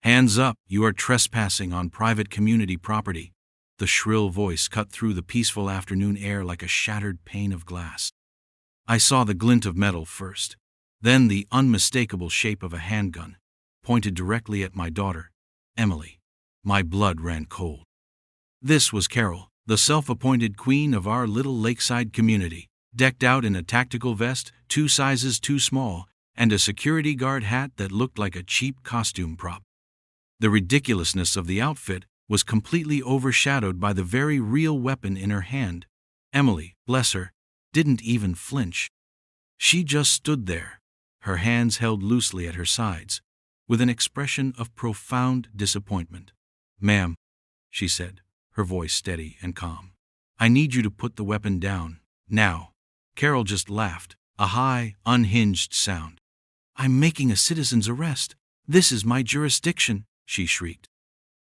"Hands up, you are trespassing on private community property." The shrill voice cut through the peaceful afternoon air like a shattered pane of glass. I saw the glint of metal first, then the unmistakable shape of a handgun, pointed directly at my daughter, Emily. My blood ran cold. This was Carol, the self-appointed queen of our little lakeside community, decked out in a tactical vest, 2 sizes too small, and a security guard hat that looked like a cheap costume prop. The ridiculousness of the outfit was completely overshadowed by the very real weapon in her hand. Emily, bless her, didn't even flinch. She just stood there, her hands held loosely at her sides, with an expression of profound disappointment. "Ma'am," she said, her voice steady and calm, "I need you to put the weapon down, now." Carol just laughed, a high, unhinged sound. "I'm making a citizen's arrest. This is my jurisdiction," she shrieked.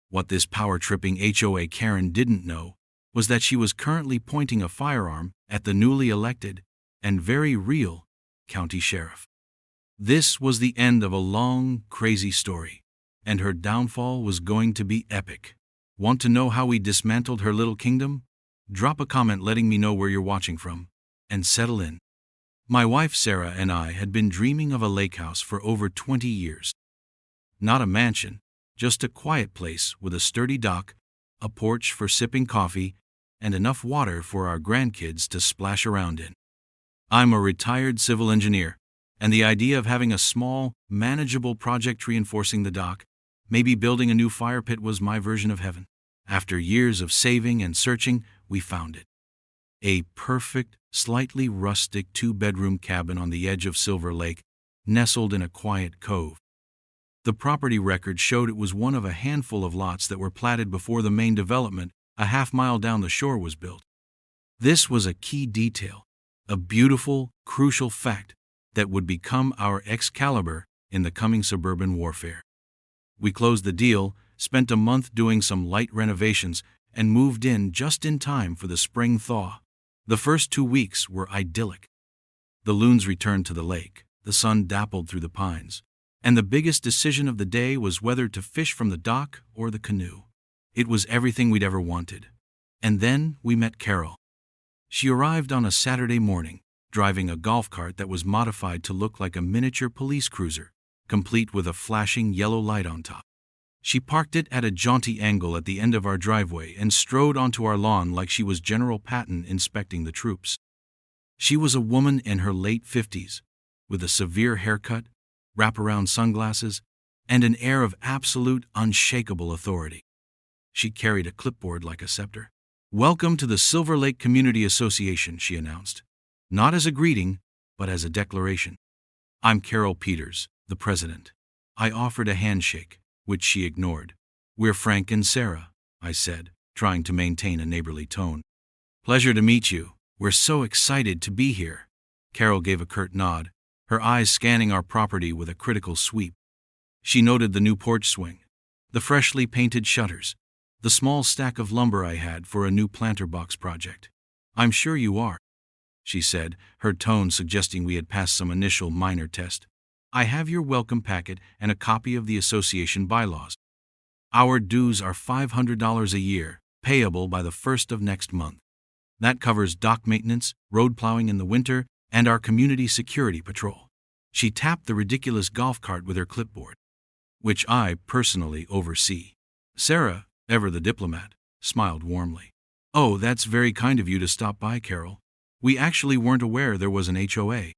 What this power-tripping HOA Karen didn't know was that she was currently pointing a firearm at the newly elected, and very real, county sheriff. This was the end of a long, crazy story, and her downfall was going to be epic. Want to know how we dismantled her little kingdom? Drop a comment letting me know where you're watching from, and settle in. My wife Sarah and I had been dreaming of a lake house for over 20 years. Not a mansion, just a quiet place with a sturdy dock, a porch for sipping coffee, and enough water for our grandkids to splash around in. I'm a retired civil engineer, and the idea of having a small, manageable project reinforcing the dock, maybe building a new fire pit, was my version of heaven. After years of saving and searching, we found it. A perfect, slightly rustic 2-bedroom cabin on the edge of Silver Lake, nestled in a quiet cove. The property record showed it was one of a handful of lots that were platted before the main development, a half-mile down the shore, was built. This was a key detail, a beautiful, crucial fact that would become our Excalibur in the coming suburban warfare. We closed the deal, spent a month doing some light renovations, and moved in just in time for the spring thaw. The first 2 weeks were idyllic. The loons returned to the lake, the sun dappled through the pines, and the biggest decision of the day was whether to fish from the dock or the canoe. It was everything we'd ever wanted. And then we met Carol. She arrived on a Saturday morning, driving a golf cart that was modified to look like a miniature police cruiser, complete with a flashing yellow light on top. She parked it at a jaunty angle at the end of our driveway and strode onto our lawn like she was General Patton inspecting the troops. She was a woman in her late 50s, with a severe haircut, wraparound sunglasses, and an air of absolute, unshakable authority. She carried a clipboard like a scepter. "Welcome to the Silver Lake Community Association," she announced, not as a greeting, but as a declaration. "I'm Carol Peters, the president." I offered a handshake, which she ignored. "We're Frank and Sarah," I said, trying to maintain a neighborly tone. "Pleasure to meet you. We're so excited to be here." Carol gave a curt nod, her eyes scanning our property with a critical sweep. She noted the new porch swing, the freshly painted shutters, the small stack of lumber I had for a new planter box project. "I'm sure you are," she said, her tone suggesting we had passed some initial minor test. "I have your welcome packet and a copy of the association bylaws. Our dues are $500 a year, payable by the 1st of next month. That covers dock maintenance, road plowing in the winter, and our community security patrol." She tapped the ridiculous golf cart with her clipboard, "which I personally oversee." Sarah, ever the diplomat, smiled warmly. "Oh, that's very kind of you to stop by, Carol. We actually weren't aware there was an HOA.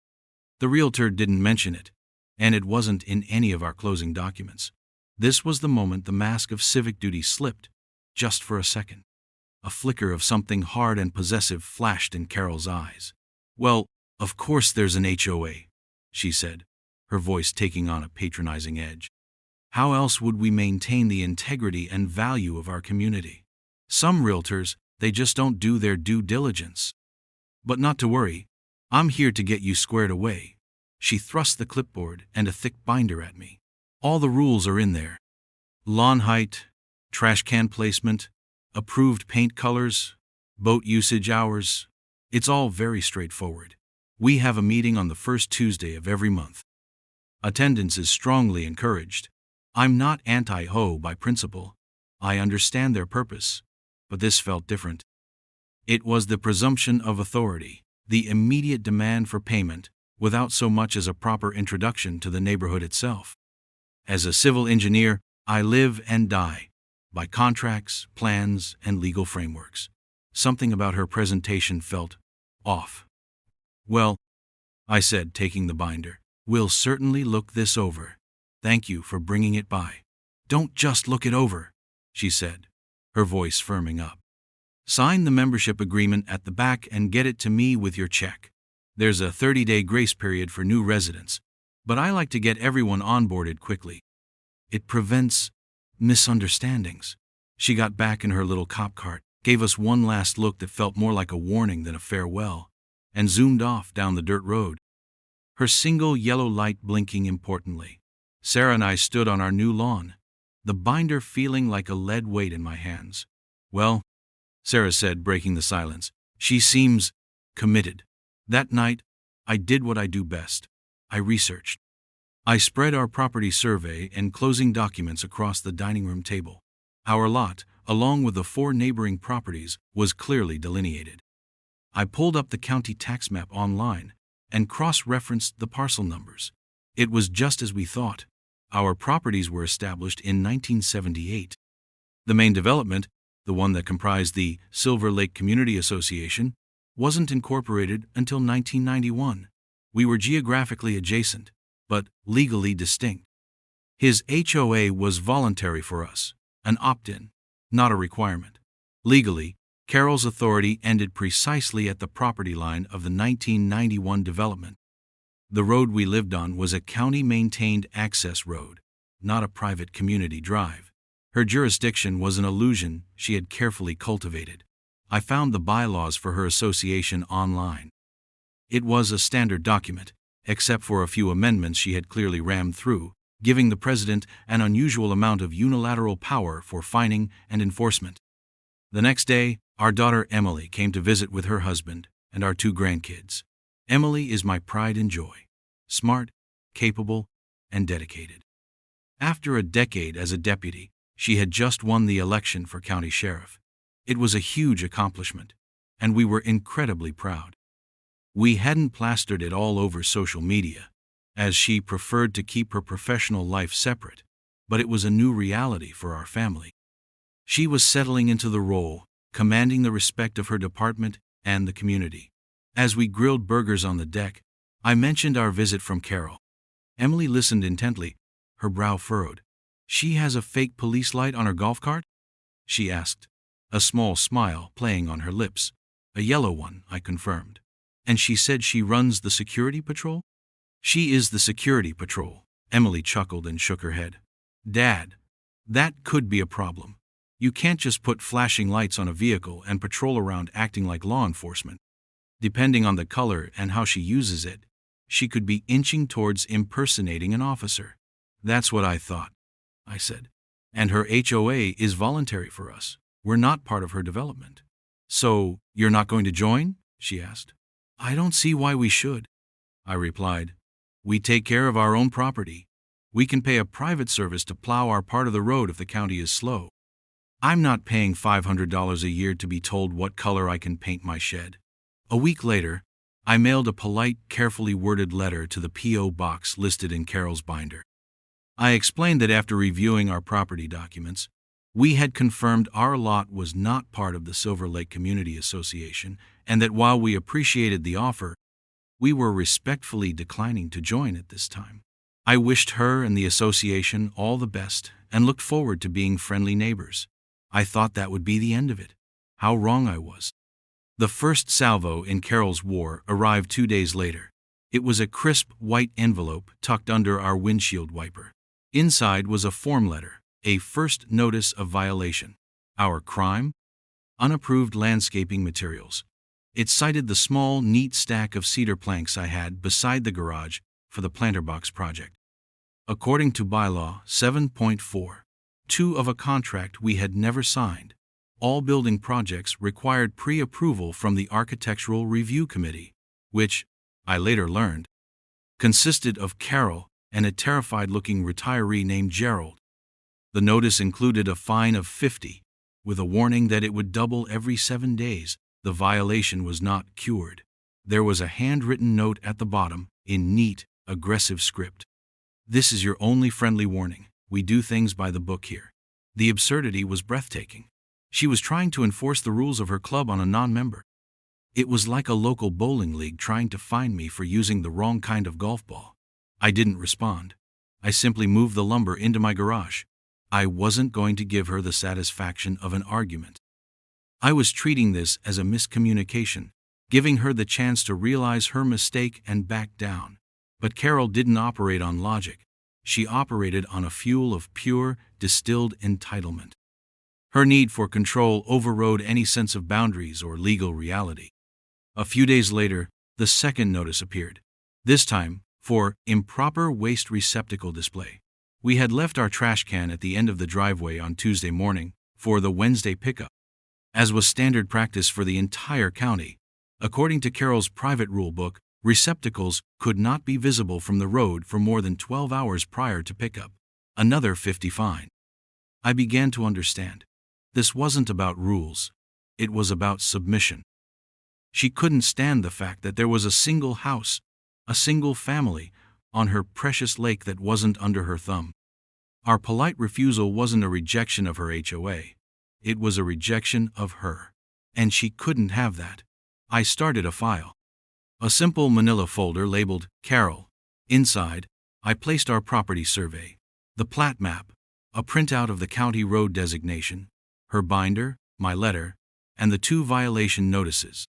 The realtor didn't mention it, and it wasn't in any of our closing documents." This was the moment the mask of civic duty slipped, just for a second. A flicker of something hard and possessive flashed in Carol's eyes. "Well, of course there's an HOA," she said, her voice taking on a patronizing edge. "How else would we maintain the integrity and value of our community? Some realtors, they just don't do their due diligence. But not to worry, I'm here to get you squared away." She thrust the clipboard and a thick binder at me. "All the rules are in there. Lawn height, trash can placement, approved paint colors, boat usage hours. It's all very straightforward. We have a meeting on the first Tuesday of every month. Attendance is strongly encouraged. I'm not anti-HO by principle. I understand their purpose. But this felt different. It was the presumption of authority, the immediate demand for payment, without so much as a proper introduction to the neighborhood itself. As a civil engineer, I live and die by contracts, plans, and legal frameworks. Something about her presentation felt off. Well, I said, taking the binder, we'll certainly look this over. Thank you for bringing it by. Don't just look it over, she said, her voice firming up. Sign the membership agreement at the back and get it to me with your check. There's a 30-day grace period for new residents, but I like to get everyone onboarded quickly. It prevents misunderstandings. She got back in her little cop cart, gave us one last look that felt more like a warning than a farewell, and zoomed off down the dirt road, her single yellow light blinking importantly. Sarah and I stood on our new lawn, the binder feeling like a lead weight in my hands. Well, Sarah said, breaking the silence, she seems committed. That night, I did what I do best. I researched. I spread our property survey and closing documents across the dining room table. Our lot, along with the 4 neighboring properties, was clearly delineated. I pulled up the county tax map online and cross-referenced the parcel numbers. It was just as we thought. Our properties were established in 1978. The main development, the one that comprised the Silver Lake Community Association, wasn't incorporated until 1991. We were geographically adjacent, but legally distinct. His HOA was voluntary for us, an opt-in, not a requirement. Legally, Carol's authority ended precisely at the property line of the 1991 development. The road we lived on was a county-maintained access road, not a private community drive. Her jurisdiction was an illusion she had carefully cultivated. I found the bylaws for her association online. It was a standard document, except for a few amendments she had clearly rammed through, giving the president an unusual amount of unilateral power for fining and enforcement. The next day, our daughter Emily came to visit with her husband and our 2 grandkids. Emily is my pride and joy. Smart, capable, and dedicated. After a decade as a deputy, she had just won the election for county sheriff. It was a huge accomplishment, and we were incredibly proud. We hadn't plastered it all over social media, as she preferred to keep her professional life separate, but it was a new reality for our family. She was settling into the role, commanding the respect of her department and the community. As we grilled burgers on the deck, I mentioned our visit from Carol. Emily listened intently, her brow furrowed. She has a fake police light on her golf cart? She asked, a small smile playing on her lips. A yellow one, I confirmed. And she said she runs the security patrol? She is the security patrol. Emily chuckled and shook her head. Dad, that could be a problem. You can't just put flashing lights on a vehicle and patrol around acting like law enforcement. Depending on the color and how she uses it, she could be inching towards impersonating an officer. That's what I thought, I said. And her HOA is voluntary for us. We're not part of her development. So, you're not going to join? She asked. I don't see why we should, I replied. We take care of our own property. We can pay a private service to plow our part of the road if the county is slow. I'm not paying $500 a year to be told what color I can paint my shed. A week later, I mailed a polite, carefully worded letter to the P.O. box listed in Carol's binder. I explained that after reviewing our property documents, we had confirmed our lot was not part of the Silver Lake Community Association, and that while we appreciated the offer, we were respectfully declining to join at this time. I wished her and the association all the best and looked forward to being friendly neighbors. I thought that would be the end of it. How wrong I was. The first salvo in Carol's war arrived 2 days later. It was a crisp white envelope tucked under our windshield wiper. Inside was a form letter, a first notice of violation. Our crime? Unapproved landscaping materials. It cited the small, neat stack of cedar planks I had beside the garage for the planter box project. According to bylaw 7.4.2 of a contract we had never signed, all building projects required pre-approval from the Architectural Review Committee, which, I later learned, consisted of Carol and a terrified-looking retiree named Gerald. The notice included a fine of $50, with a warning that it would double every 7 days. The violation was not cured. There was a handwritten note at the bottom, in neat, aggressive script. "This is your only friendly warning. We do things by the book here." The absurdity was breathtaking. She was trying to enforce the rules of her club on a non-member. It was like a local bowling league trying to fine me for using the wrong kind of golf ball. I didn't respond. I simply moved the lumber into my garage. I wasn't going to give her the satisfaction of an argument. I was treating this as a miscommunication, giving her the chance to realize her mistake and back down. But Carol didn't operate on logic. She operated on a fuel of pure, distilled entitlement. Her need for control overrode any sense of boundaries or legal reality. A few days later, the second notice appeared. This time, for improper waste receptacle display. We had left our trash can at the end of the driveway on Tuesday morning for the Wednesday pickup. As was standard practice for the entire county, according to Carol's private rule book, receptacles could not be visible from the road for more than 12 hours prior to pickup. Another $50 fine. I began to understand. This wasn't about rules. It was about submission. She couldn't stand the fact that there was a single house, a single family, on her precious lake that wasn't under her thumb. Our polite refusal wasn't a rejection of her HOA. It was a rejection of her. And she couldn't have that. I started a file. A simple manila folder labeled Carol. Inside, I placed our property survey, the plat map, a printout of the county road designation, her binder, my letter, and the 2 violation notices.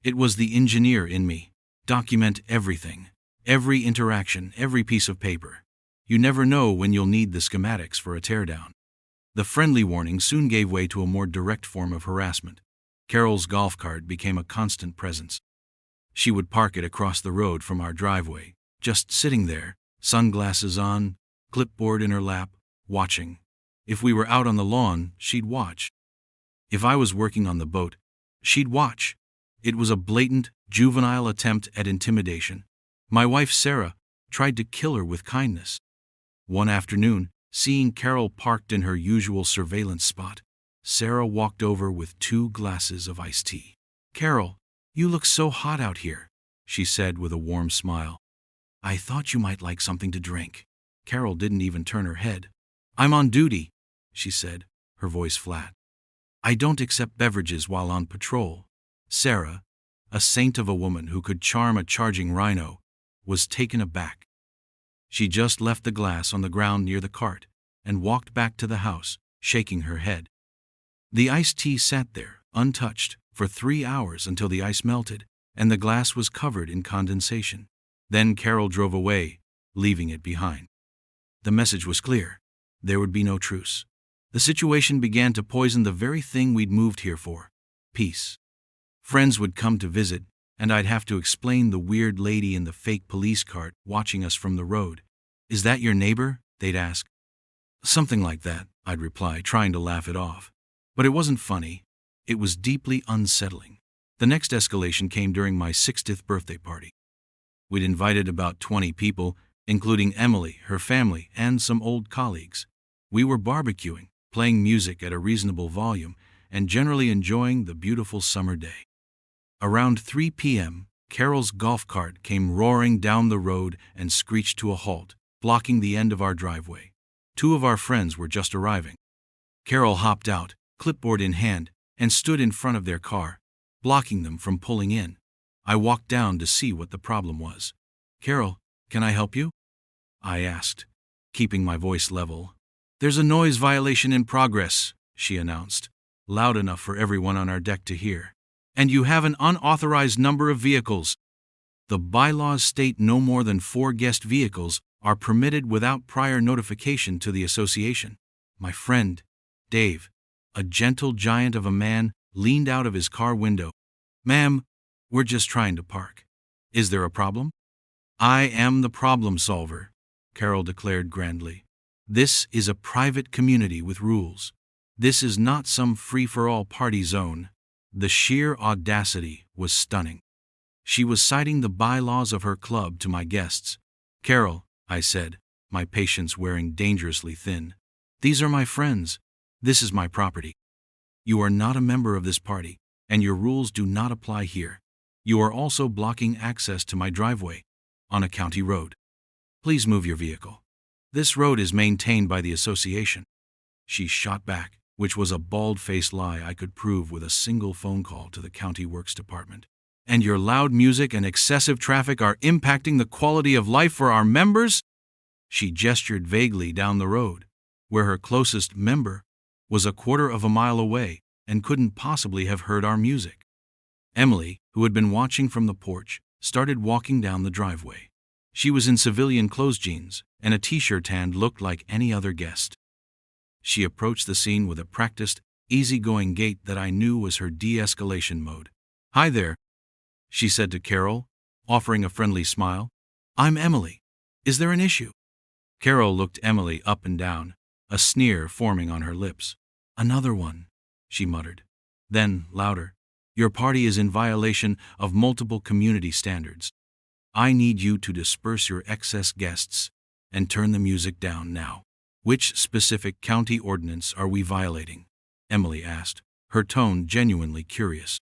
It was the engineer in me. Document everything. Every interaction, every piece of paper. You never know when you'll need the schematics for a teardown. The friendly warning soon gave way to a more direct form of harassment. Carol's golf cart became a constant presence. She would park it across the road from our driveway, just sitting there, sunglasses on, clipboard in her lap, watching. If we were out on the lawn, she'd watch. If I was working on the boat, she'd watch. It was a blatant, juvenile attempt at intimidation. My wife, Sarah, tried to kill her with kindness. One afternoon, seeing Carol parked in her usual surveillance spot, Sarah walked over with 2 glasses of iced tea. "Carol, you look so hot out here," she said with a warm smile. "I thought you might like something to drink." Carol didn't even turn her head. "I'm on duty," she said, her voice flat. "I don't accept beverages while on patrol." Sarah, a saint of a woman who could charm a charging rhino, was taken aback. She just left the glass on the ground near the cart and walked back to the house, shaking her head. The iced tea sat there, untouched, for 3 hours until the ice melted and the glass was covered in condensation. Then Carol drove away, leaving it behind. The message was clear. There would be no truce. The situation began to poison the very thing we'd moved here for: peace. Friends would come to visit, and I'd have to explain the weird lady in the fake police cart watching us from the road. "Is that your neighbor?" they'd ask. "Something like that," I'd reply, trying to laugh it off. But it wasn't funny. It was deeply unsettling. The next escalation came during my 60th birthday party. We'd invited about 20 people, including Emily, her family, and some old colleagues. We were barbecuing, playing music at a reasonable volume, and generally enjoying the beautiful summer day. Around 3 p.m., Carol's golf cart came roaring down the road and screeched to a halt, blocking the end of our driveway. 2 of our friends were just arriving. Carol hopped out, clipboard in hand, and stood in front of their car, blocking them from pulling in. I walked down to see what the problem was. "Carol, can I help you?" I asked, keeping my voice level. "There's a noise violation in progress," she announced, loud enough for everyone on our deck to hear. "And you have an unauthorized number of vehicles. The bylaws state no more than 4 guest vehicles are permitted without prior notification to the association." My friend, Dave, a gentle giant of a man, leaned out of his car window. "Ma'am, we're just trying to park. Is there a problem?" "I am the problem solver," Carol declared grandly. "This is a private community with rules. This is not some free-for-all party zone." The sheer audacity was stunning. She was citing the bylaws of her club to my guests. "Carol," I said, my patience wearing dangerously thin, These are my friends. This is my property. You are not a member of this party, and your rules do not apply here. You are also blocking access to my driveway on a county road. Please move your vehicle. This road is maintained by the association. She shot back, which was a bald-faced lie I could prove with a single phone call to the county works department. And your loud music and excessive traffic are impacting the quality of life for our members? She gestured vaguely down the road, where her closest member was a quarter of a mile away and couldn't possibly have heard our music. Emily, who had been watching from the porch, started walking down the driveway. She was in civilian clothes jeans and a t-shirt and looked like any other guest. She approached the scene with a practiced, easygoing gait that I knew was her de-escalation mode. "Hi there," she said to Carol, offering a friendly smile. "I'm Emily. Is there an issue?" Carol looked Emily up and down, a sneer forming on her lips. "Another one," she muttered. Then, louder, "Your party is in violation of multiple community standards. I need you to disperse your excess guests and turn the music down now." "Which specific county ordinance are we violating?" Emily asked, her tone genuinely curious.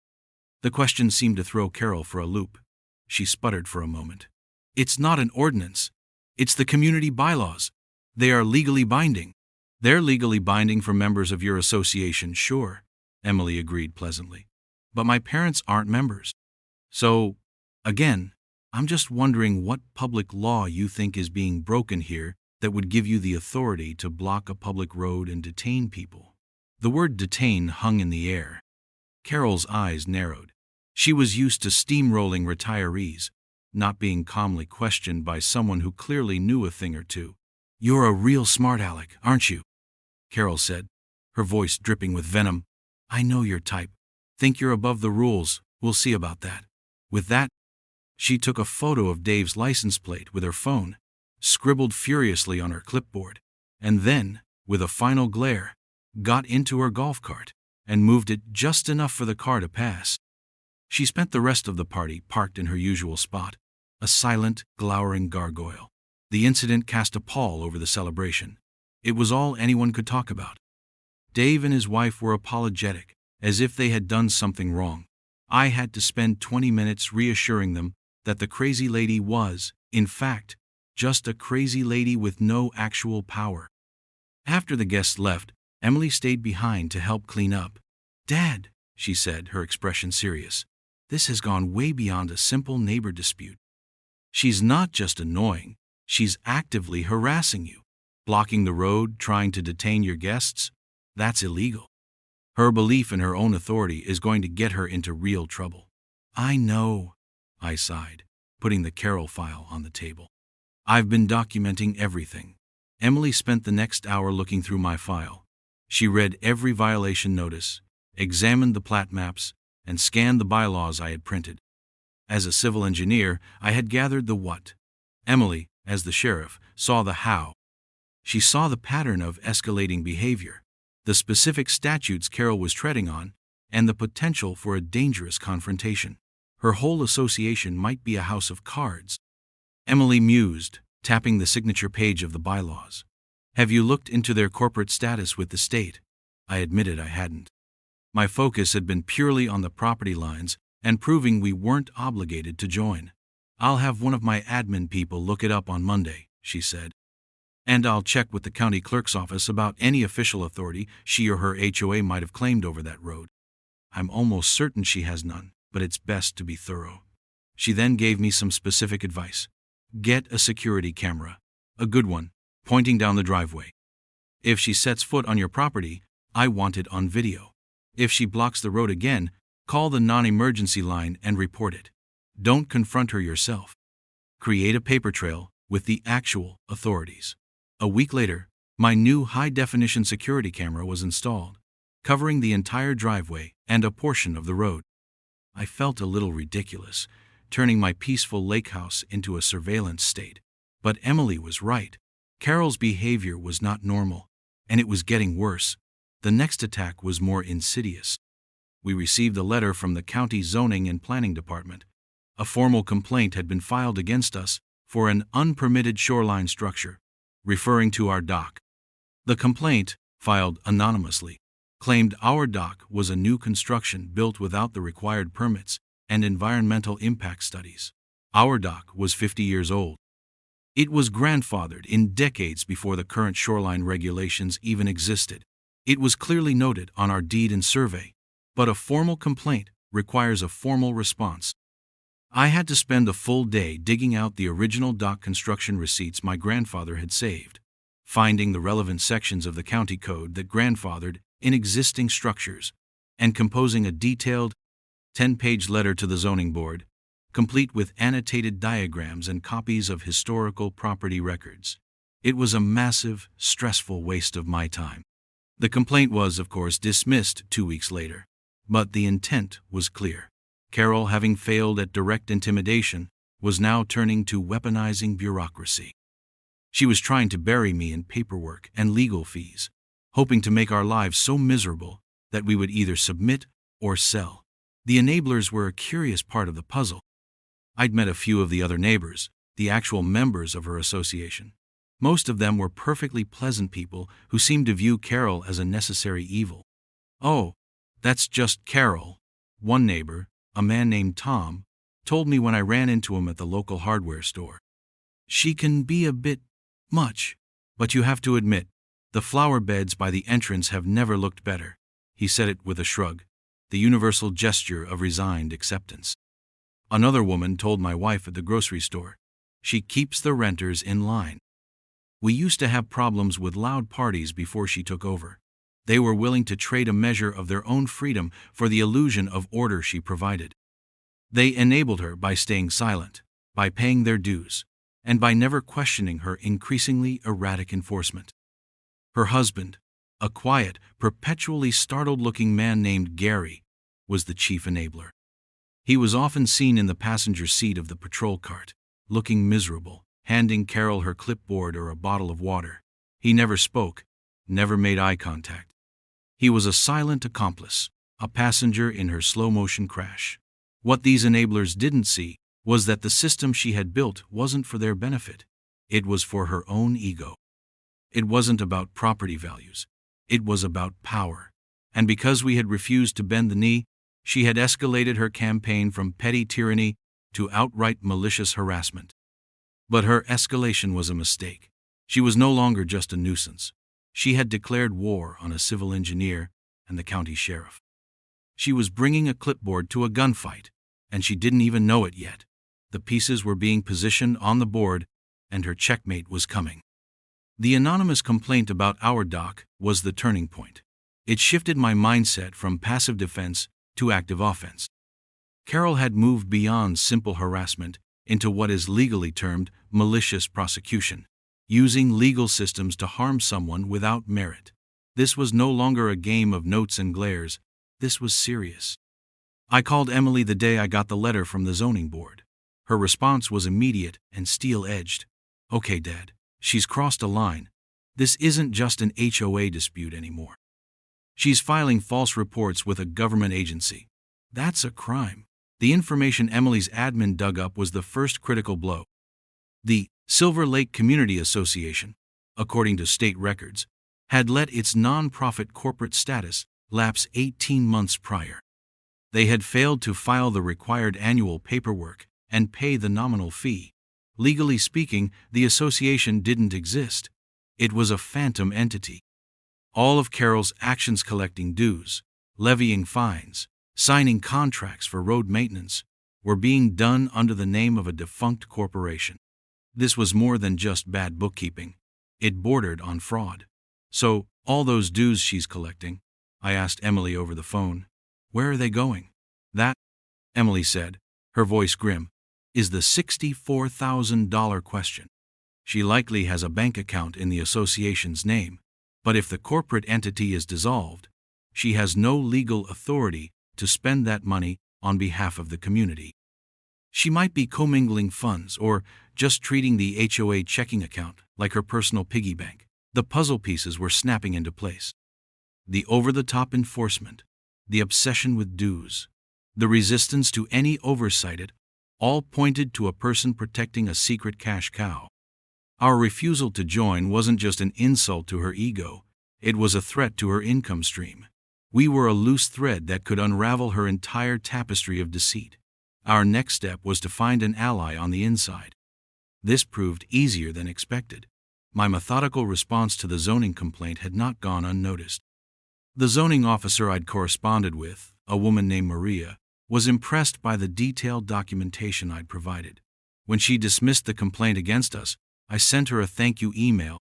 The question seemed to throw Carol for a loop. She sputtered for a moment. "It's not an ordinance. It's the community bylaws. They are legally binding." "They're legally binding for members of your association, sure," Emily agreed pleasantly. "But my parents aren't members. So, again, I'm just wondering what public law you think is being broken here that would give you the authority to block a public road and detain people." The word detain hung in the air. Carol's eyes narrowed. She was used to steamrolling retirees, not being calmly questioned by someone who clearly knew a thing or two. "You're a real smart aleck, aren't you?" Carol said, her voice dripping with venom. "I know your type. Think you're above the rules. We'll see about that." With that, she took a photo of Dave's license plate with her phone, scribbled furiously on her clipboard, and then, with a final glare, got into her golf cart and moved it just enough for the car to pass. She spent the rest of the party parked in her usual spot, a silent, glowering gargoyle. The incident cast a pall over the celebration. It was all anyone could talk about. Dave and his wife were apologetic, as if they had done something wrong. I had to spend 20 minutes reassuring them that the crazy lady was, in fact, just a crazy lady with no actual power. After the guests left, Emily stayed behind to help clean up. "Dad," she said, her expression serious, "this has gone way beyond a simple neighbor dispute. She's not just annoying, she's actively harassing you. Blocking the road, trying to detain your guests, that's illegal. Her belief in her own authority is going to get her into real trouble." "I know," I sighed, putting the Carol file on the table. "I've been documenting everything." Emily spent the next hour looking through my file. She read every violation notice, examined the plat maps, and scanned the bylaws I had printed. As a civil engineer, I had gathered the what. Emily, as the sheriff, saw the how. She saw the pattern of escalating behavior, the specific statutes Carol was treading on, and the potential for a dangerous confrontation. Her whole association might be a house of cards. Emily mused, tapping the signature page of the bylaws. "Have you looked into their corporate status with the state?" I admitted I hadn't. My focus had been purely on the property lines and proving we weren't obligated to join. "I'll have one of my admin people look it up on Monday," she said. "And I'll check with the county clerk's office about any official authority she or her HOA might have claimed over that road. I'm almost certain she has none, but it's best to be thorough." She then gave me some specific advice. "Get a security camera, a good one, pointing down the driveway. If she sets foot on your property, I want it on video. If she blocks the road again, call the non-emergency line and report it. Don't confront her yourself. Create a paper trail with the actual authorities." A week later, my new high-definition security camera was installed, covering the entire driveway and a portion of the road. I felt a little ridiculous, turning my peaceful lake house into a surveillance state. But Emily was right. Carol's behavior was not normal, and it was getting worse. The next attack was more insidious. We received a letter from the county zoning and planning department. A formal complaint had been filed against us for an unpermitted shoreline structure, referring to our dock. The complaint, filed anonymously, claimed our dock was a new construction built without the required permits and environmental impact studies. Our dock was 50 years old. It was grandfathered in decades before the current shoreline regulations even existed. It was clearly noted on our deed and survey, but a formal complaint requires a formal response. I had to spend a full day digging out the original dock construction receipts my grandfather had saved, finding the relevant sections of the county code that grandfathered in existing structures, and composing a detailed 10-page letter to the zoning board, complete with annotated diagrams and copies of historical property records. It was a massive, stressful waste of my time. The complaint was, of course, dismissed 2 weeks later, but the intent was clear. Carol, having failed at direct intimidation, was now turning to weaponizing bureaucracy. She was trying to bury me in paperwork and legal fees, hoping to make our lives so miserable that we would either submit or sell. The enablers were a curious part of the puzzle. I'd met a few of the other neighbors, the actual members of her association. Most of them were perfectly pleasant people who seemed to view Carol as a necessary evil. "Oh, that's just Carol," one neighbor, a man named Tom, told me when I ran into him at the local hardware store. "She can be a bit much, but you have to admit, the flower beds by the entrance have never looked better." He said it with a shrug, the universal gesture of resigned acceptance. Another woman told my wife at the grocery store, "She keeps the renters in line." We used to have problems with loud parties before she took over. They were willing to trade a measure of their own freedom for the illusion of order she provided. They enabled her by staying silent, by paying their dues, and by never questioning her increasingly erratic enforcement. Her husband, a quiet, perpetually startled-looking man named Gary, was the chief enabler. He was often seen in the passenger seat of the patrol cart, looking miserable, handing Carol her clipboard or a bottle of water. He never spoke, never made eye contact. He was a silent accomplice, a passenger in her slow-motion crash. What these enablers didn't see was that the system she had built wasn't for their benefit. It was for her own ego. It wasn't about property values. It was about power. And because we had refused to bend the knee, she had escalated her campaign from petty tyranny to outright malicious harassment. But her escalation was a mistake. She was no longer just a nuisance. She had declared war on a civil engineer and the county sheriff. She was bringing a clipboard to a gunfight, and she didn't even know it yet. The pieces were being positioned on the board, and her checkmate was coming. The anonymous complaint about our dock was the turning point. It shifted my mindset from passive defense to active offense. Carol had moved beyond simple harassment into what is legally termed malicious prosecution, using legal systems to harm someone without merit. This was no longer a game of notes and glares. This was serious. I called Emily the day I got the letter from the zoning board. Her response was immediate and steel-edged. "Okay, Dad, she's crossed a line. This isn't just an HOA dispute anymore. She's filing false reports with a government agency. That's a crime." The information Emily's admin dug up was the first critical blow. The Silver Lake Community Association, according to state records, had let its non-profit corporate status lapse 18 months prior. They had failed to file the required annual paperwork and pay the nominal fee. Legally speaking, the association didn't exist. It was a phantom entity. All of Carol's actions, collecting dues, levying fines, signing contracts for road maintenance, were being done under the name of a defunct corporation. This was more than just bad bookkeeping. It bordered on fraud. "So, all those dues she's collecting," I asked Emily over the phone, "where are they going?" "That," Emily said, her voice grim, "is the $64,000 question. She likely has a bank account in the association's name, but if the corporate entity is dissolved, she has no legal authority to spend that money on behalf of the community. She might be commingling funds or just treating the HOA checking account like her personal piggy bank." The puzzle pieces were snapping into place. The over-the-top enforcement, the obsession with dues, the resistance to any oversight, it all pointed to a person protecting a secret cash cow. Our refusal to join wasn't just an insult to her ego, it was a threat to her income stream. We were a loose thread that could unravel her entire tapestry of deceit. Our next step was to find an ally on the inside. This proved easier than expected. My methodical response to the zoning complaint had not gone unnoticed. The zoning officer I'd corresponded with, a woman named Maria, was impressed by the detailed documentation I'd provided. When she dismissed the complaint against us, I sent her a thank you email.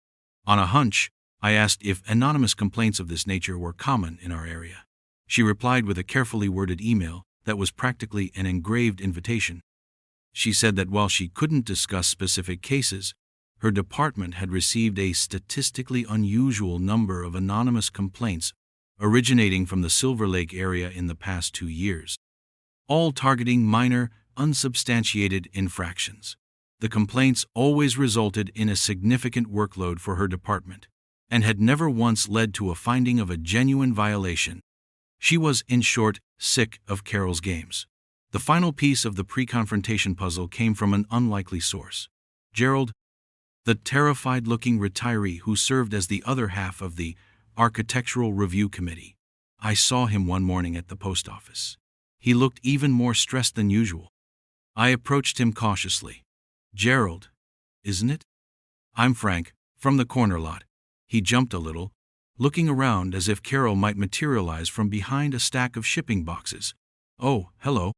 On a hunch, I asked if anonymous complaints of this nature were common in our area. She replied with a carefully worded email that was practically an engraved invitation. She said that while she couldn't discuss specific cases, her department had received a statistically unusual number of anonymous complaints originating from the Silver Lake area in the past 2 years, all targeting minor, unsubstantiated infractions. The complaints always resulted in a significant workload for her department, and had never once led to a finding of a genuine violation. She was, in short, sick of Carol's games. The final piece of the pre-confrontation puzzle came from an unlikely source. Gerald, the terrified-looking retiree who served as the other half of the Architectural Review Committee. I saw him one morning at the post office. He looked even more stressed than usual. I approached him cautiously. Gerald, isn't it? I'm Frank, from the corner lot. He jumped a little, looking around as if Carol might materialize from behind a stack of shipping boxes. Oh, hello,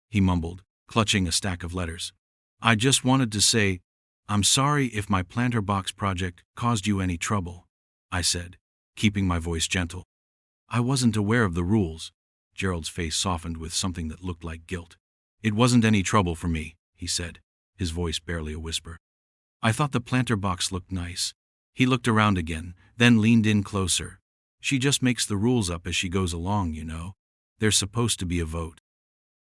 he mumbled, clutching a stack of letters. I just wanted to say, I'm sorry if my planter box project caused you any trouble, I said, keeping my voice gentle. I wasn't aware of the rules. Gerald's face softened with something that looked like guilt. It wasn't any trouble for me, he said, his voice barely a whisper. I thought the planter box looked nice. He looked around again, then leaned in closer. She just makes the rules up as she goes along, you know. There's supposed to be a vote.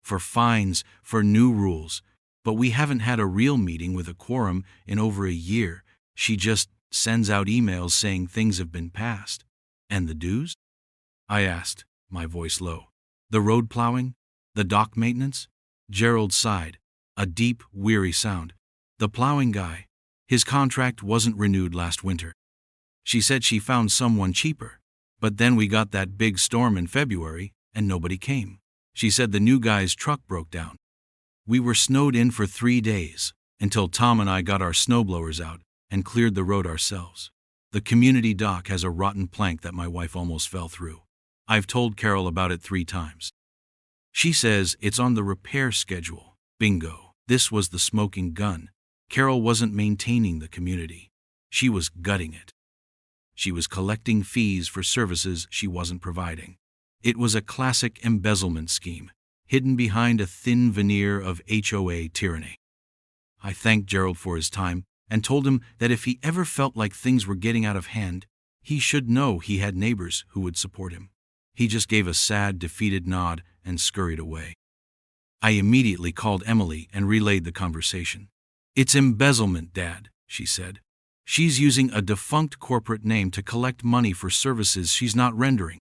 For fines, for new rules. But we haven't had a real meeting with a quorum in over a year. She just sends out emails saying things have been passed. And the dues? I asked, my voice low. The road plowing? The dock maintenance? Gerald sighed, a deep, weary sound. The plowing guy. His contract wasn't renewed last winter. She said she found someone cheaper. But then we got that big storm in February, and nobody came. She said the new guy's truck broke down. We were snowed in for 3 days, until Tom and I got our snowblowers out and cleared the road ourselves. The community dock has a rotten plank that my wife almost fell through. I've told Carol about it 3 times. She says it's on the repair schedule. Bingo. This was the smoking gun. Carol wasn't maintaining the community. She was gutting it. She was collecting fees for services she wasn't providing. It was a classic embezzlement scheme, hidden behind a thin veneer of HOA tyranny. I thanked Gerald for his time and told him that if he ever felt like things were getting out of hand, he should know he had neighbors who would support him. He just gave a sad, defeated nod and scurried away. I immediately called Emily and relayed the conversation. It's embezzlement, Dad, she said. She's using a defunct corporate name to collect money for services she's not rendering.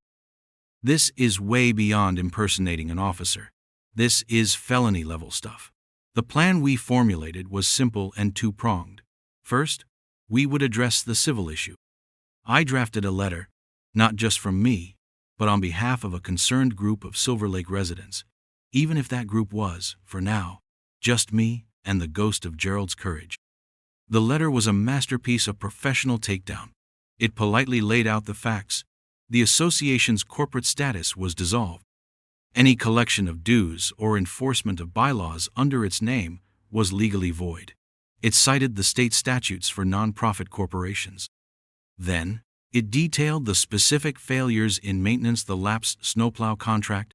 This is way beyond impersonating an officer. This is felony-level stuff. The plan we formulated was simple and two-pronged. First, we would address the civil issue. I drafted a letter, not just from me, but on behalf of a concerned group of Silver Lake residents, even if that group was, for now, just me and the ghost of Gerald's courage. The letter was a masterpiece of professional takedown. It politely laid out the facts. The association's corporate status was dissolved. Any collection of dues or enforcement of bylaws under its name was legally void. It cited the state statutes for nonprofit corporations. Then, it detailed the specific failures in maintenance, the lapsed snowplow contract,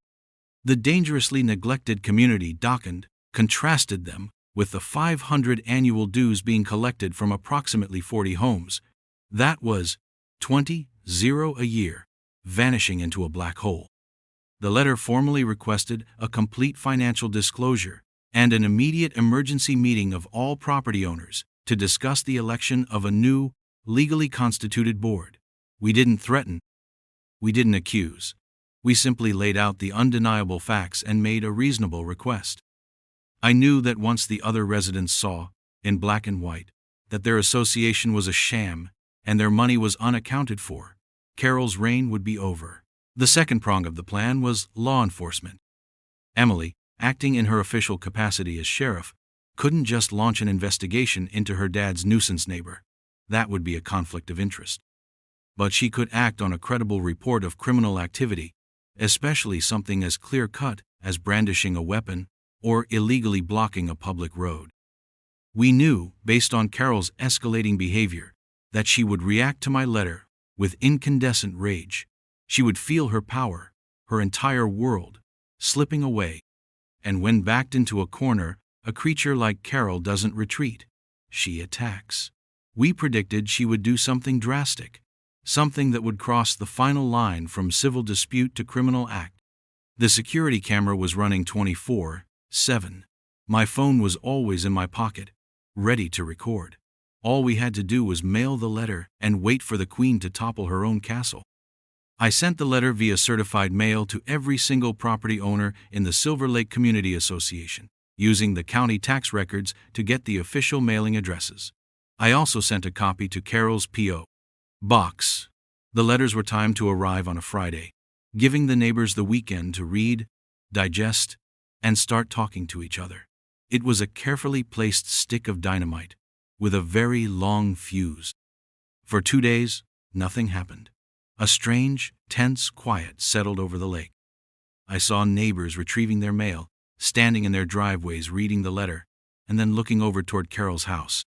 the dangerously neglected community dock, and contrasted them with the 500 annual dues being collected from approximately 40 homes. That was 20 a year, vanishing into a black hole. The letter formally requested a complete financial disclosure and an immediate emergency meeting of all property owners to discuss the election of a new, legally constituted board. We didn't threaten. We didn't accuse. We simply laid out the undeniable facts and made a reasonable request. I knew that once the other residents saw, in black and white, that their association was a sham, and their money was unaccounted for, Carol's reign would be over. The second prong of the plan was law enforcement. Emily, acting in her official capacity as sheriff, couldn't just launch an investigation into her dad's nuisance neighbor. That would be a conflict of interest. But she could act on a credible report of criminal activity, especially something as clear-cut as brandishing a weapon or illegally blocking a public road. We knew, based on Carol's escalating behavior, that she would react to my letter with incandescent rage. She would feel her power, her entire world, slipping away. And when backed into a corner, a creature like Carol doesn't retreat. She attacks. We predicted she would do something drastic, something that would cross the final line from civil dispute to criminal act. The security camera was running 24/7. My phone was always in my pocket, ready to record. All we had to do was mail the letter and wait for the Queen to topple her own castle. I sent the letter via certified mail to every single property owner in the Silver Lake Community Association, using the county tax records to get the official mailing addresses. I also sent a copy to Carol's P.O. box. The letters were timed to arrive on a Friday, giving the neighbors the weekend to read, digest, and start talking to each other. It was a carefully placed stick of dynamite, with a very long fuse. For 2 days, nothing happened. A strange, tense quiet settled over the lake. I saw neighbors retrieving their mail, standing in their driveways reading the letter, and then looking over toward Carol's house.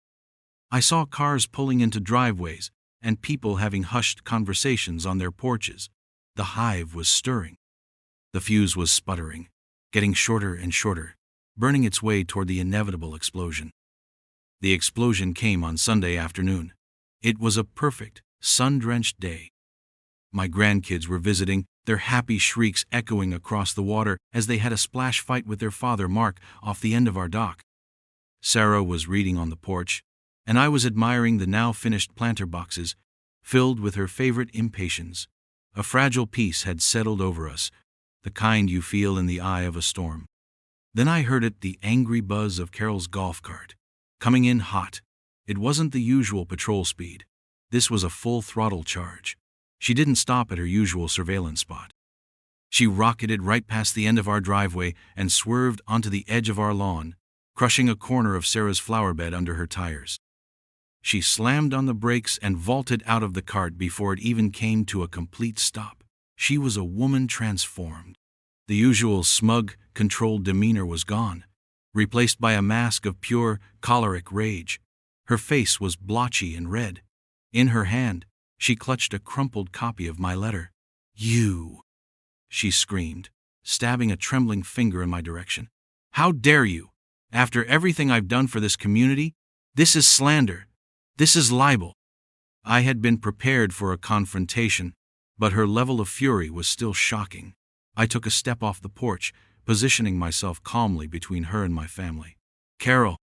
I saw cars pulling into driveways and people having hushed conversations on their porches. The hive was stirring. The fuse was sputtering, getting shorter and shorter, burning its way toward the inevitable explosion. The explosion came on Sunday afternoon. It was a perfect, sun-drenched day. My grandkids were visiting, their happy shrieks echoing across the water as they had a splash fight with their father, Mark, off the end of our dock. Sarah was reading on the porch, and I was admiring the now-finished planter boxes, filled with her favorite impatiens. A fragile peace had settled over us, the kind you feel in the eye of a storm. Then I heard the angry buzz of Carol's golf cart, coming in hot. It wasn't the usual patrol speed. This was a full-throttle charge. She didn't stop at her usual surveillance spot. She rocketed right past the end of our driveway and swerved onto the edge of our lawn, crushing a corner of Sarah's flower bed under her tires. She slammed on the brakes and vaulted out of the cart before it even came to a complete stop. She was a woman transformed. The usual smug, controlled demeanor was gone, replaced by a mask of pure, choleric rage. Her face was blotchy and red. In her hand, she clutched a crumpled copy of my letter. "You!" she screamed, stabbing a trembling finger in my direction. "How dare you? After everything I've done for this community, this is slander. This is libel." I had been prepared for a confrontation, but her level of fury was still shocking. I took a step off the porch, positioning myself calmly between her and my family. "Carol,"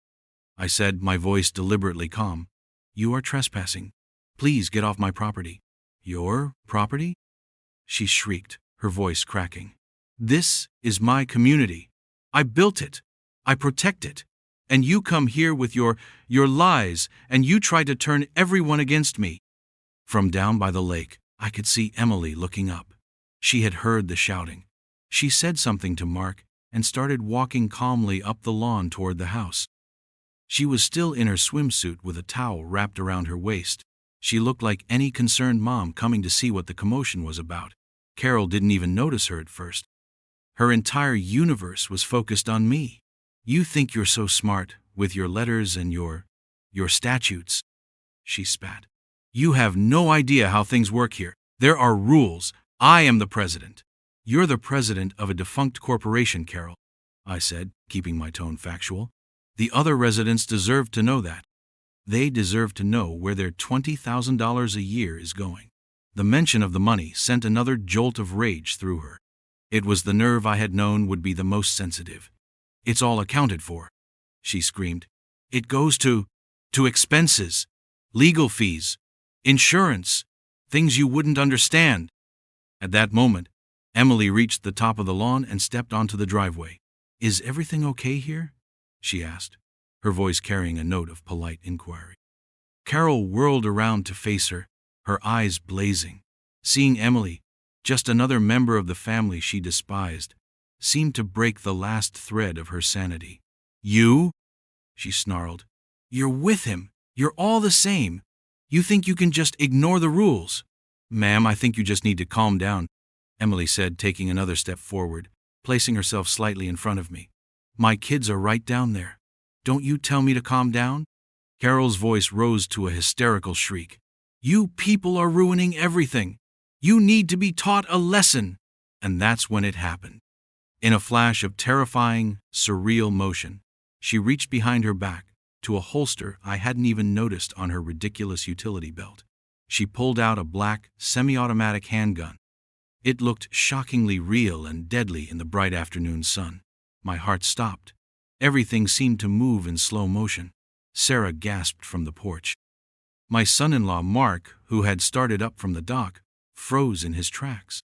I said, my voice deliberately calm, "you are trespassing. Please get off my property." "Your property?" she shrieked, her voice cracking. "This is my community. I built it. I protect it. And you come here with your lies, and you try to turn everyone against me." From down by the lake, I could see Emily looking up. She had heard the shouting. She said something to Mark and started walking calmly up the lawn toward the house. She was still in her swimsuit with a towel wrapped around her waist. She looked like any concerned mom coming to see what the commotion was about. Carol didn't even notice her at first. Her entire universe was focused on me. "You think you're so smart, with your letters and your statutes," she spat. "You have no idea how things work here. There are rules. I am the president." "You're the president of a defunct corporation, Carol," I said, keeping my tone factual. "The other residents deserve to know that. They deserve to know where their $20,000 a year is going." The mention of the money sent another jolt of rage through her. It was the nerve I had known would be the most sensitive. "It's all accounted for," she screamed. "It goes to expenses, legal fees, insurance, things you wouldn't understand." At that moment, Emily reached the top of the lawn and stepped onto the driveway. "Is everything okay here?" she asked, her voice carrying a note of polite inquiry. Carol whirled around to face her, her eyes blazing. Seeing Emily, just another member of the family she despised, seemed to break the last thread of her sanity. "You?" she snarled. "You're with him. You're all the same. You think you can just ignore the rules?" "Ma'am, I think you just need to calm down," Emily said, taking another step forward, placing herself slightly in front of me. "My kids are right down there. Don't you tell me to calm down?" Carol's voice rose to a hysterical shriek. "You people are ruining everything. You need to be taught a lesson." And that's when it happened. In a flash of terrifying, surreal motion, she reached behind her back to a holster I hadn't even noticed on her ridiculous utility belt. She pulled out a black, semi-automatic handgun. It looked shockingly real and deadly in the bright afternoon sun. My heart stopped. Everything seemed to move in slow motion. Sarah gasped from the porch. My son-in-law, Mark, who had started up from the dock, froze in his tracks.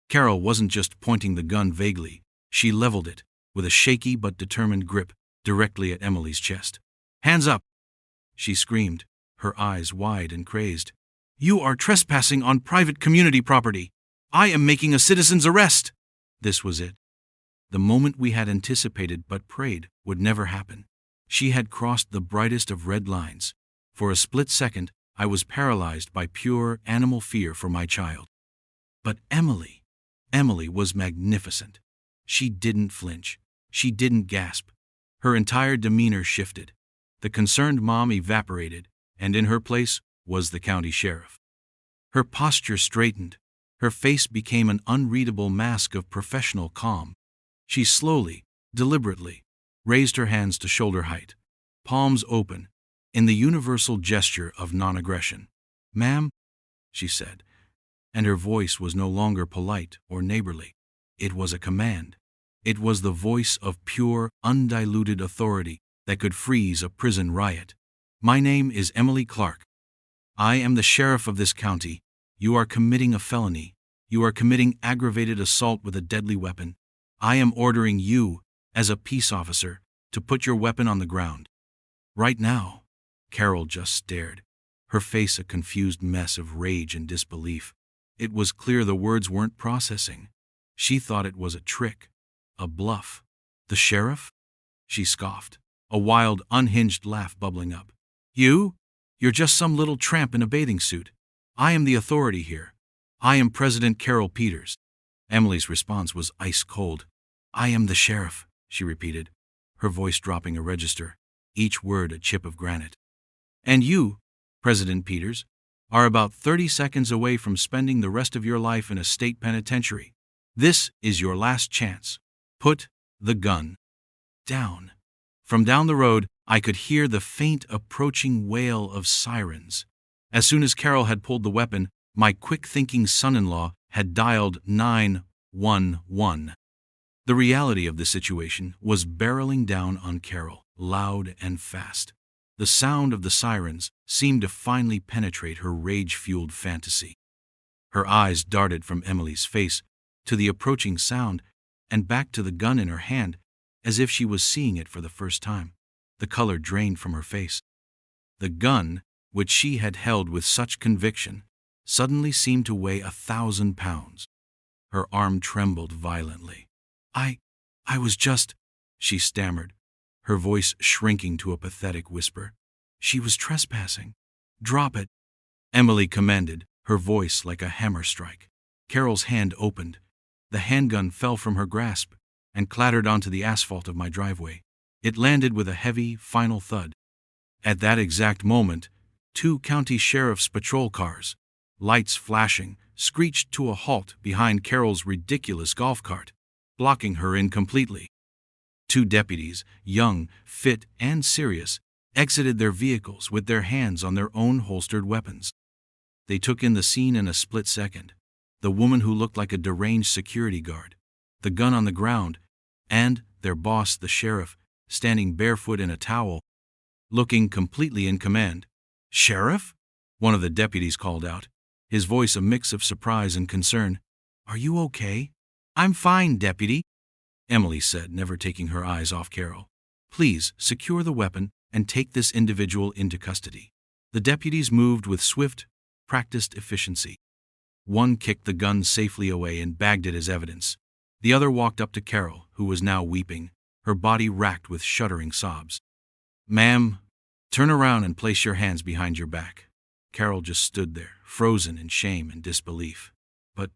Carol wasn't just pointing the gun vaguely. She leveled it, with a shaky but determined grip, directly at Emily's chest. "Hands up!" she screamed, her eyes wide and crazed. "You are trespassing on private community property. I am making a citizen's arrest." This was it. The moment we had anticipated but prayed would never happen. She had crossed the brightest of red lines. For a split second, I was paralyzed by pure animal fear for my child. But Emily was magnificent. She didn't flinch. She didn't gasp. Her entire demeanor shifted. The concerned mom evaporated, and in her place was the county sheriff. Her posture straightened. Her face became an unreadable mask of professional calm. She slowly, deliberately, raised her hands to shoulder height, palms open, in the universal gesture of non-aggression. "Ma'am," she said, and her voice was no longer polite or neighborly. It was a command. It was the voice of pure, undiluted authority that could freeze a prison riot. "My name is Emily Clark. I am the sheriff of this county. You are committing a felony. You are committing aggravated assault with a deadly weapon. I am ordering you, as a peace officer, to put your weapon on the ground. Right now." Carol just stared, her face a confused mess of rage and disbelief. It was clear the words weren't processing. She thought it was a trick, a bluff. "The sheriff?" she scoffed, a wild, unhinged laugh bubbling up. You're just some little tramp in a bathing suit. I am the authority here. I am President Carol Peters." Emily's response was ice cold. "I am the sheriff," she repeated, her voice dropping a register, each word a chip of granite. "And you, President Peters, are about 30 seconds away from spending the rest of your life in a state penitentiary. This is your last chance. Put the gun down." From down the road, I could hear the faint approaching wail of sirens. As soon as Carol had pulled the weapon, my quick-thinking son-in-law had dialed 911. The reality of the situation was barreling down on Carol, loud and fast. The sound of the sirens seemed to finally penetrate her rage-fueled fantasy. Her eyes darted from Emily's face to the approaching sound and back to the gun in her hand, as if she was seeing it for the first time. The color drained from her face. The gun, which she had held with such conviction, suddenly seemed to weigh 1,000 pounds. Her arm trembled violently. I was just," she stammered, her voice shrinking to a pathetic whisper. "She was trespassing. Drop it," Emily commanded, her voice like a hammer strike. Carol's hand opened. The handgun fell from her grasp and clattered onto the asphalt of my driveway. It landed with a heavy, final thud. At that exact moment, 2 county sheriff's patrol cars, lights flashing, screeched to a halt behind Carol's ridiculous golf cart, blocking her in completely. 2 deputies, young, fit, and serious, exited their vehicles with their hands on their own holstered weapons. They took in the scene in a split second. The woman who looked like a deranged security guard, the gun on the ground, and their boss, the sheriff, standing barefoot in a towel, looking completely in command. "Sheriff?" one of the deputies called out, his voice a mix of surprise and concern. "Are you okay?" "I'm fine, deputy," Emily said, never taking her eyes off Carol. "Please secure the weapon and take this individual into custody." The deputies moved with swift, practiced efficiency. One kicked the gun safely away and bagged it as evidence. The other walked up to Carol, who was now weeping, her body racked with shuddering sobs. "Ma'am, turn around and place your hands behind your back." Carol just stood there, frozen in shame and disbelief. "But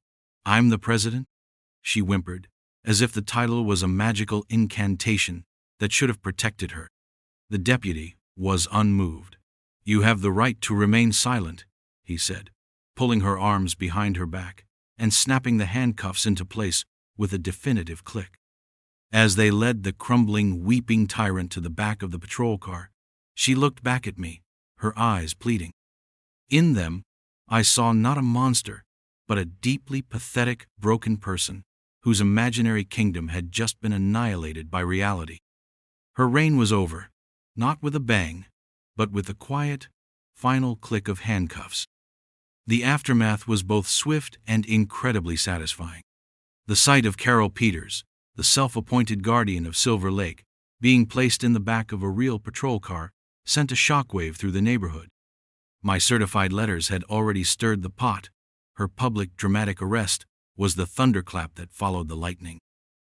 I'm the president?" she whimpered, as if the title was a magical incantation that should have protected her. The deputy was unmoved. "You have the right to remain silent," he said, pulling her arms behind her back and snapping the handcuffs into place with a definitive click. As they led the crumbling, weeping tyrant to the back of the patrol car, she looked back at me, her eyes pleading. In them, I saw not a monster, but a deeply pathetic, broken person whose imaginary kingdom had just been annihilated by reality. Her reign was over, not with a bang, but with the quiet, final click of handcuffs. The aftermath was both swift and incredibly satisfying. The sight of Carol Peters, the self-appointed guardian of Silver Lake, being placed in the back of a real patrol car, sent a shockwave through the neighborhood. My certified letters had already stirred the pot. Her public, dramatic arrest was the thunderclap that followed the lightning.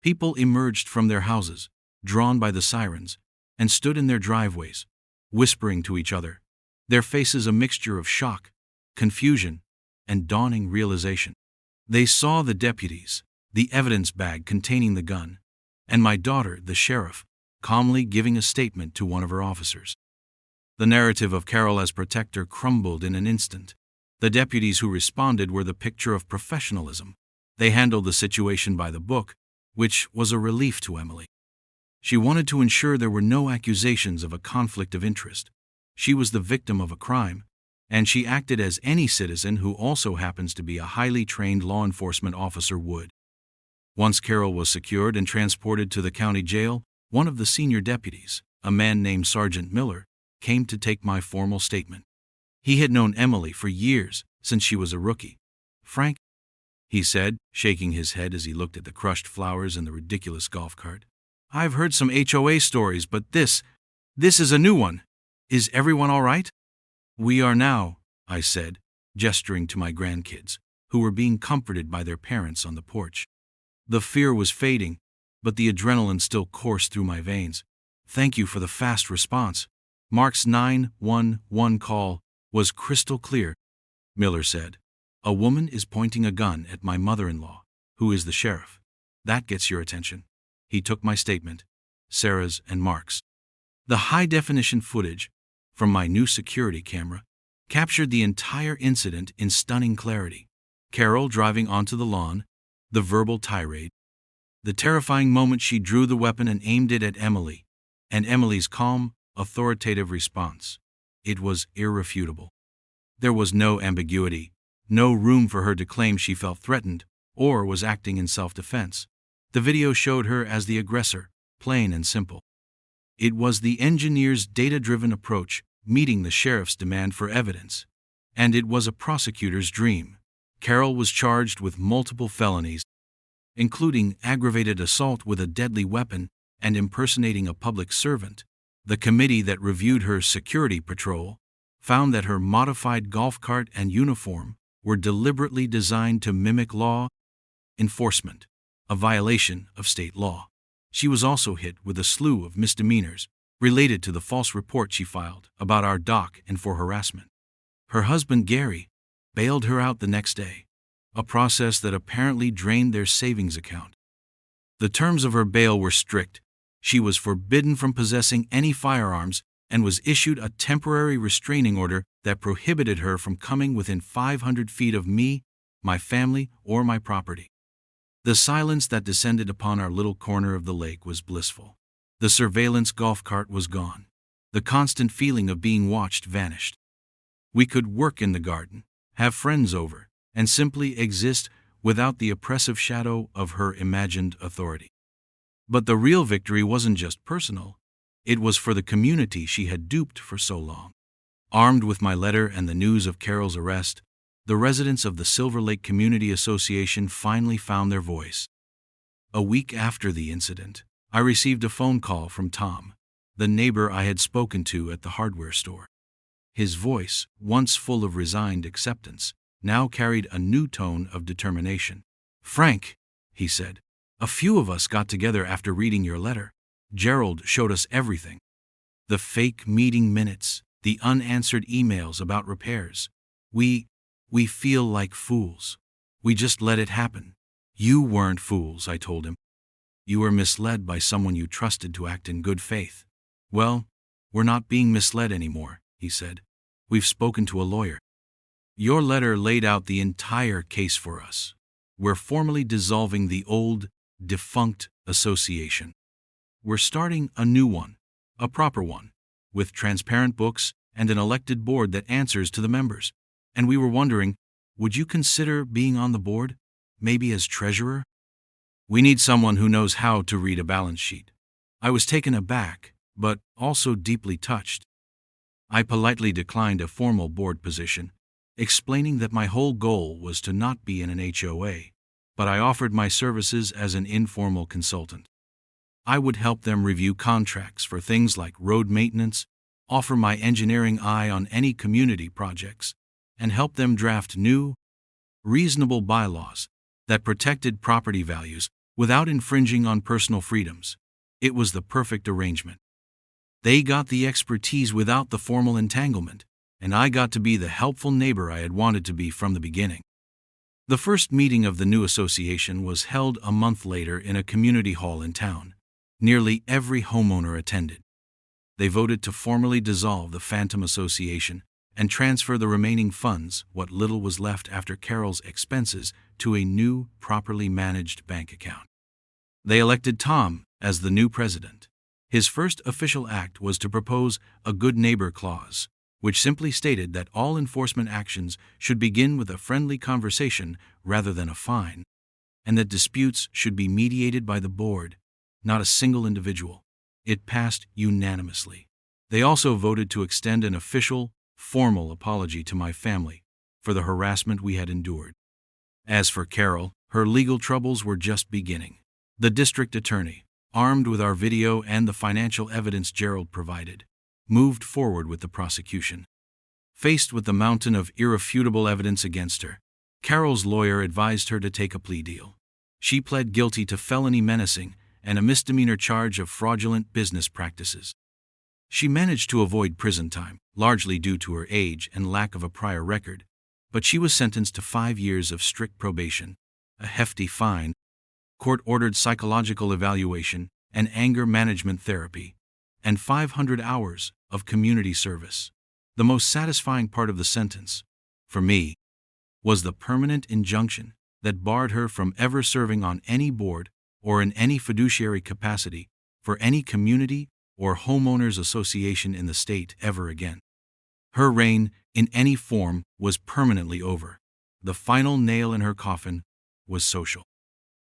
People emerged from their houses, drawn by the sirens, and stood in their driveways, whispering to each other, their faces a mixture of shock, confusion, and dawning realization. They saw the deputies, the evidence bag containing the gun, and my daughter, the sheriff, calmly giving a statement to one of her officers. The narrative of Carol as protector crumbled in an instant. The deputies who responded were the picture of professionalism. They handled the situation by the book, which was a relief to Emily. She wanted to ensure there were no accusations of a conflict of interest. She was the victim of a crime, and she acted as any citizen who also happens to be a highly trained law enforcement officer would. Once Carol was secured and transported to the county jail, one of the senior deputies, a man named Sergeant Miller, came to take my formal statement. He had known Emily for years, since she was a rookie. "Frank," he said, shaking his head as he looked at the crushed flowers and the ridiculous golf cart, "I've heard some HOA stories, but this is a new one. Is everyone all right?" "We are now," I said, gesturing to my grandkids, who were being comforted by their parents on the porch. The fear was fading, but the adrenaline still coursed through my veins. "Thank you for the fast response. Mark's 911 call was crystal clear," Miller said. "A woman is pointing a gun at my mother-in-law, who is the sheriff. That gets your attention." He took my statement, Sarah's and Mark's. The high-definition footage from my new security camera captured the entire incident in stunning clarity. Carol driving onto the lawn, the verbal tirade, the terrifying moment she drew the weapon and aimed it at Emily, and Emily's calm, authoritative response. It was irrefutable. There was no ambiguity, no room for her to claim she felt threatened or was acting in self-defense. The video showed her as the aggressor, plain and simple. It was the engineer's data-driven approach meeting the sheriff's demand for evidence, and it was a prosecutor's dream. Carol was charged with multiple felonies, including aggravated assault with a deadly weapon and impersonating a public servant. The committee that reviewed her security patrol found that her modified golf cart and uniform were deliberately designed to mimic law enforcement, a violation of state law. She was also hit with a slew of misdemeanors related to the false report she filed about our dock and for harassment. Her husband, Gary, bailed her out the next day, a process that apparently drained their savings account. The terms of her bail were strict. She was forbidden from possessing any firearms and was issued a temporary restraining order that prohibited her from coming within 500 feet of me, my family, or my property. The silence that descended upon our little corner of the lake was blissful. The surveillance golf cart was gone. The constant feeling of being watched vanished. We could work in the garden, have friends over, and simply exist without the oppressive shadow of her imagined authority. But the real victory wasn't just personal. It was for the community she had duped for so long. Armed with my letter and the news of Carol's arrest, the residents of the Silver Lake Community Association finally found their voice. A week after the incident, I received a phone call from Tom, the neighbor I had spoken to at the hardware store. His voice, once full of resigned acceptance, now carried a new tone of determination. "Frank," he said, "a few of us got together after reading your letter. Gerald showed us everything. The fake meeting minutes, the unanswered emails about repairs. We feel like fools. We just let it happen." "You weren't fools," I told him. "You were misled by someone you trusted to act in good faith." "Well, we're not being misled anymore," he said. "We've spoken to a lawyer. Your letter laid out the entire case for us. We're formally dissolving the old, defunct association. We're starting a new one, a proper one, with transparent books and an elected board that answers to the members. And we were wondering, would you consider being on the board, maybe as treasurer? We need someone who knows how to read a balance sheet." I was taken aback, but also deeply touched. I politely declined a formal board position, explaining that my whole goal was to not be in an HOA, but I offered my services as an informal consultant. I would help them review contracts for things like road maintenance, offer my engineering eye on any community projects, and help them draft new, reasonable bylaws that protected property values without infringing on personal freedoms. It was the perfect arrangement. They got the expertise without the formal entanglement, and I got to be the helpful neighbor I had wanted to be from the beginning. The first meeting of the new association was held a month later in a community hall in town. Nearly every homeowner attended. They voted to formally dissolve the Phantom Association and transfer the remaining funds, what little was left after Carol's expenses, to a new, properly managed bank account. They elected Tom as the new president. His first official act was to propose a good neighbor clause, which simply stated that all enforcement actions should begin with a friendly conversation rather than a fine, and that disputes should be mediated by the board, not a single individual. It passed unanimously. They also voted to extend an official, formal apology to my family for the harassment we had endured. As for Carol, her legal troubles were just beginning. The district attorney, armed with our video and the financial evidence Gerald provided, moved forward with the prosecution. Faced with the mountain of irrefutable evidence against her, Carol's lawyer advised her to take a plea deal. She pled guilty to felony menacing and a misdemeanor charge of fraudulent business practices. She managed to avoid prison time, largely due to her age and lack of a prior record, but she was sentenced to 5 years of strict probation, a hefty fine, court-ordered psychological evaluation and anger management therapy, and 500 hours of community service. The most satisfying part of the sentence, for me, was the permanent injunction that barred her from ever serving on any board or in any fiduciary capacity for any community or homeowners association in the state ever again. Her reign, in any form, was permanently over. The final nail in her coffin was social.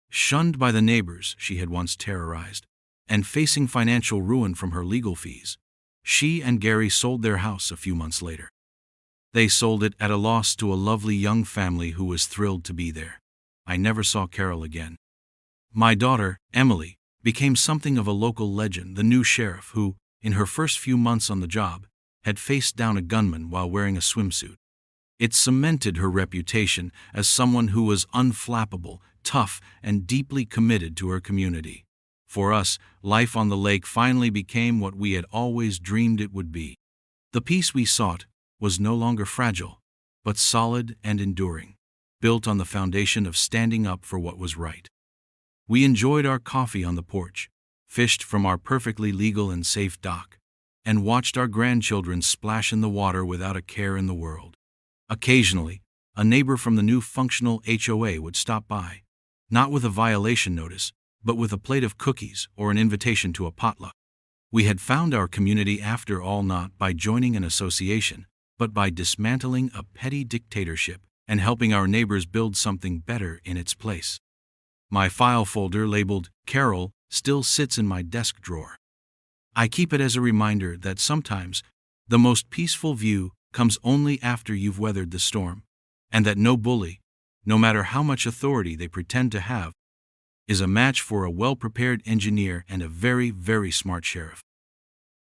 Shunned by the neighbors she had once terrorized, and facing financial ruin from her legal fees, she and Gary sold their house a few months later. They sold it at a loss to a lovely young family who was thrilled to be there. I never saw Carol again. My daughter, Emily, became something of a local legend, the new sheriff who, in her first few months on the job, had faced down a gunman while wearing a swimsuit. It cemented her reputation as someone who was unflappable, tough, and deeply committed to her community. For us, life on the lake finally became what we had always dreamed it would be. The peace we sought was no longer fragile, but solid and enduring, built on the foundation of standing up for what was right. We enjoyed our coffee on the porch, fished from our perfectly legal and safe dock, and watched our grandchildren splash in the water without a care in the world. Occasionally, a neighbor from the new functional HOA would stop by, not with a violation notice, but with a plate of cookies or an invitation to a potluck. We had found our community after all not by joining an association, but by dismantling a petty dictatorship and helping our neighbors build something better in its place. My file folder labeled Carol still sits in my desk drawer. I keep it as a reminder that sometimes the most peaceful view comes only after you've weathered the storm, and that no bully, no matter how much authority they pretend to have, is a match for a well-prepared engineer and a very, very smart sheriff.